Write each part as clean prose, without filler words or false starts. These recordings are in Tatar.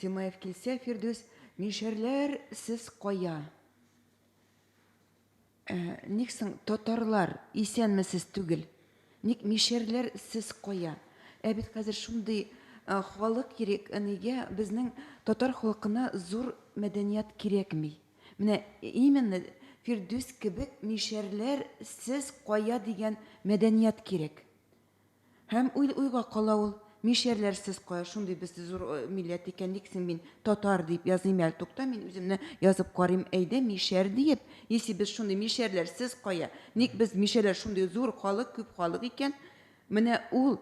Тимаев килсә, Фирдүс, мишәрләр сез кая? Ник соң татарлар исәнмесез түгел? Ник мишәрләр сез кая? Бит хәзер шундый халык кирәк, нигә безнең татар халкына зур мәдәният кирәкми? Менә именно Фирдүс кебек мишәрләр сез кая дигән мәдәният кирәк. Һәм уйга кала ул, мишәрләр сез кая, шундый без зур милләт икән, ник соң мин татар дип языйм әле, тукта, мин үземне язып карыйм, әйдә мишәр диеп, если без шундый мишәрләр сез кая, ник без мишәрләр шундый зур халык, күп халык икән, менә ул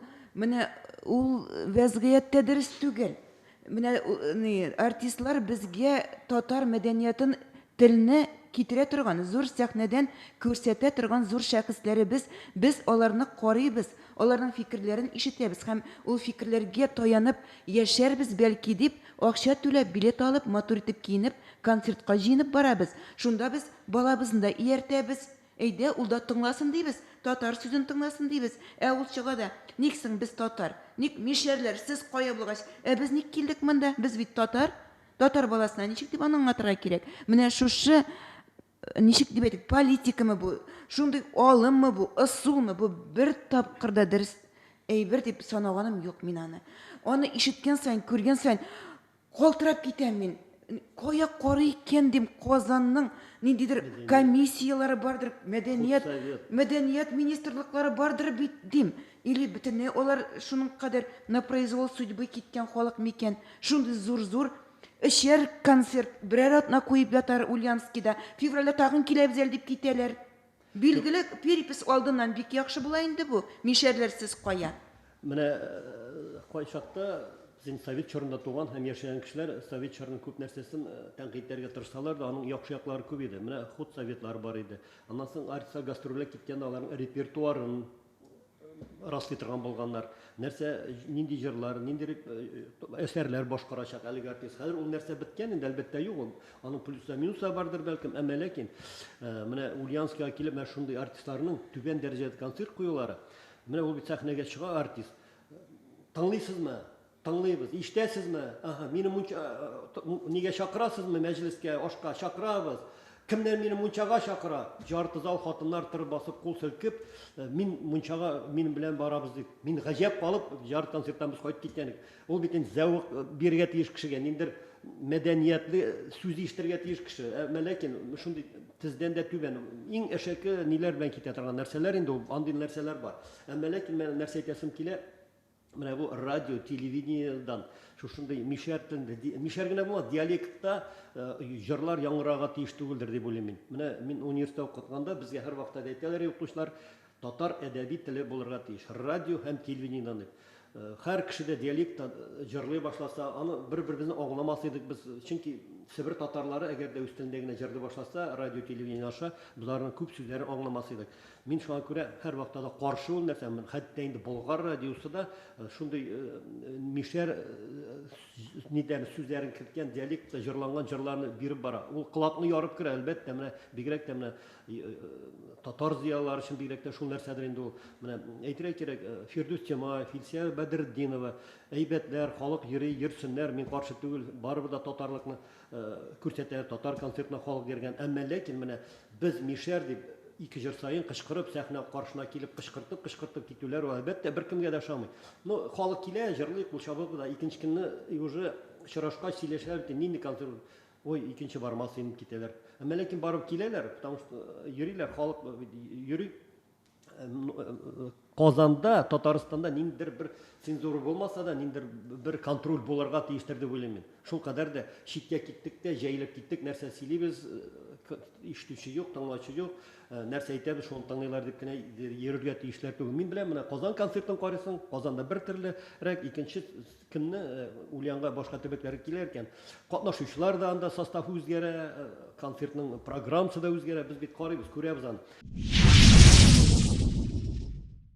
вәзгыятьтә дөрес түгел. Менә артистлар безгә татар мәдәниятын, телне китерә торган, зур сәхнәдән күрсәтә торган зур шәхесләре без аларны карыйбыз, аларның фикерләрен ишетәбез һәм ул фикерләргә таянып яшәрбез бәлки дип, акча түләп, билет алып, матур итеп киенеп, концертка җыенып барабыз. Шунда без балабызны да ияртәбез. Әйдә, ул да тыңласын дибез, татар сүзен тыңласын дибез. Ул чыга да, ник соң без татар? Ник мишәрләр сез кая булгач? Без ник килдек монда? Без бит татар. Татар баласына ничек дип аның атырга кирәк? Менә шушы ничек дип әйтик, политикамы бу, шундый алыммы бу, ысулмы бу, бер тапкырда дөрес әйбер дип санаганым юк мин аны. Аны ишеткән сайын, күргән сайын калтырап китәм мин. Кая карый икән дим, Казанның ниндидер комиссиялары бардыр, мәдәният министрлыклары бардыр бит дим. Или бөтенләй алар шуның кадәр на произвол судьбы киткән халык микән? Шундый зур эшәр концерт берәр атна куеп ятар Ульяновскида. Февральдә тагын киләбез әле дип китәләр. Билгеле, перепис алдыннан бик яхшы була инде бу. Мишәрләр сез кая? Менә кайчакта Син совет чорында туган һәм яшәгән кешеләр совет чорының күп нәрсәсен тәнкыйтьләргә тырышсалар да, аның яхшы яклары күп иде. Менә худ советлар бар иде. Аннан соң артистка гастрольгә киткәндә аларның репертуарын раслый торган булганнар. Нәрсә, нинди җырлар, нинди әсәрләр башкарачак әлеге артист. Хәзер ул нәрсә беткән инде, әлбәттә юк. Аның плюсы, минусы бардыр бәлкем, әмма ләкин менә Ульяновскига килеп, менә шундый артистларның түбән дәрәҗәдә концерт куюлары. Менә ул бит сәхнәгә чыга артист. Тыңлыйсызмы? Тыңлыйбыз, ишетәсезме? Мине нигә чакырасызмы мәҗлескә, ашка чакырабыз? Кемнәр мине мунчага чакыра? Жарты зал хатыннар тырып басып, кул селкеп, мин мунчага минем белән барабыз дип. Мин гаҗәп калып, жарты концерттан без кайтып киткәнек. Ул бит инде зәвык бирергә тиеш кешегә, ниндер мәдәниятле сүз ишетергә тиеш кеше. Ләкин шундый тездән дә түбән. Иң әшәке ниләр белән китә торган нәрсәләр инде ул, андый нәрсәләр бар. Ләкин мен нәрсә әйтәсем килә. Менә бу радио, телевидениедан шушындай мишәр генә булмады, диалектта җырлар яңгырарга тиеш түгелдер дип уйлыйм мин. Менә мин университетта укыганда безгә һәр вакытта әйтәләр укучылар, татар әдәби теле булырга тиеш, радио һәм телевидениедан дип. Һәр кеше дә диалектта җырлый башласа, аны бер-беребезне аңламас идек без, чөнки Сибир татарлары әгәр дә үз телендә генә җырлый башласа, радио, телевидение аша буларның күп сүзләрен аңламас идек. Мин шуңа күрә һәр вакытта да каршы ул нәрсә, хәтта инде Болгар радиосы да шундый мишәр нидән сүзләрен киткән диалектта җырланган җырларны биреп бара. Ул кылапны ярып керә, әлбәттә, менә бигрәк тә менә татар зыялылары өчен бигрәк тә шул нәрсәдер инде ул. Менә әйтергә кирәк, Фирдүс Тимаев, Илсия Бәдретдинова, әйбәтләр, халык йөри, йөрсеннәр, мин каршы түгел, барыбыз да татарлыкны күрсәтә, татар концертына халык биргән. Әмма ләкин менә без мишәр дип ике җыр сайын кычкырып, сәхнә каршына килеп кычкыртып китүләр әлбәттә беркемгә дә ошамый. Халык килә, җырлый, кул чабып да, икенче көнне уже очрашкач сөйләшәләр, нинди концерт, ой, икенче бармас инде китәләр. Әмма ләкин барып киләләр, потому что йөриләр, халык йөри. Казанда, Татарстанда ниндидер бер цензура булмаса да, ниндидер бер контроль булырга тиештер дип уйлыйм мин. Шул кадәр дә читкә киттек тә, җәйлеп киттек, нәрсә сөйлибез, ишетүче юк, тыңлаучы юк, нәрсә әйтәбез, шуны тыңлыйлар дип кенә йөрергә тиешләр түгел. Мин белән менә Казан концертын карыйсың, Казанда бер төрлерәк, икенче көнне Ульянга башка төбәкләр килә икән. Катнашучылар да анда составы үзгәрә, концертның программасы да үзгәрә, без бит карыйбыз, күрәбез аны.